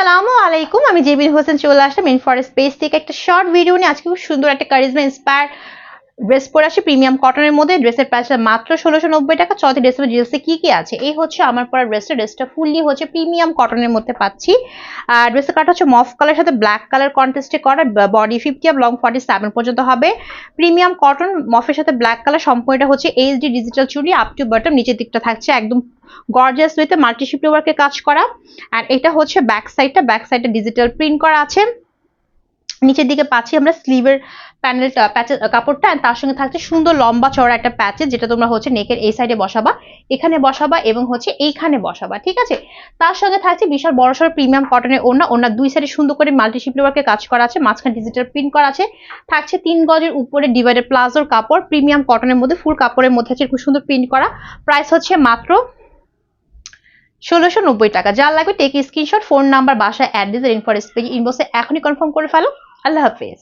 আসসালামু আলাইকুম, আমি জেবিন হোসেন চলে আসলাম ইন ফর স্পেস থেকে একটা শর্ট ভিডিও নিয়ে। আজকে খুব সুন্দর একটা কারিজমা ইন্সপায়ার ড্রেস পরে আসি প্রিমিয়াম কটনের মধ্যে। ড্রেসের প্রাইস মাত্র 1690 টাকা। 4 ড্রেসের ডিটেলসে কি কি আছে, এই হচ্ছে আমার পরা ড্রেসটা ফুললি হচ্ছে প্রিমিয়াম কটনের মধ্যে পাচ্ছি। আর ড্রেসের কাট হচ্ছে মফ কালার সাথে ব্ল্যাক কালার কন্ট্রাস্টে করা, বডি 50 আপ লং 47 পর্যন্ত হবে। প্রিমিয়াম কটন মফের সাথে ব্ল্যাক কালার, সম্পূর্ণটা হচ্ছে এইচডি ডিজিটাল চুড়ি আপ টু বটম, নিচের দিকটা থাকছে একদম গর্জিয়াস ওয়েতে মাল্টি শিফট ওয়ার্কের কাজ করা। আর এটা হচ্ছে ব্যাক সাইডটা ডিজিটাল প্রিন্ট করা আছে। নিচের দিকে পাচ্ছি আমরা স্লিভের প্যানেলটা প্যাচের কাপড়টা, তার সঙ্গে থাকছে সুন্দর লম্বা চওড়া একটা প্যাচেস, যেটা তোমরা হচ্ছে নেকের এই সাইডে বসাবা, এখানে বসাবা এবং হচ্ছে এইখানে বসাবা, ঠিক আছে। তার সঙ্গে থাকছে বিশাল বড়সড় প্রিমিয়াম কটনের ওড়না দুই সাইডে সুন্দর করে মাল্টি শিফট ওয়ার্কের কাজ করা আছে, মাঝখানে ডিজিটাল প্রিন্ট করা আছে। থাকছে 3 গজের উপরে ডিভাইডেড প্লাজোর কাপড়, প্রিমিয়াম কটনের মধ্যে ফুল কাপড়ের মধ্যে আছে খুব সুন্দর প্রিন্ট করা। প্রাইস হচ্ছে মাত্র 1690 টাকা। যার লাগবে টেক স্ক্রিনশট, ফোন নাম্বার, বাসা, অ্যাড্রেস, ইনফরমেশন ইনবক্সে এখনই কনফার্ম করে ফেলো। আল্লাহ হাফেজ।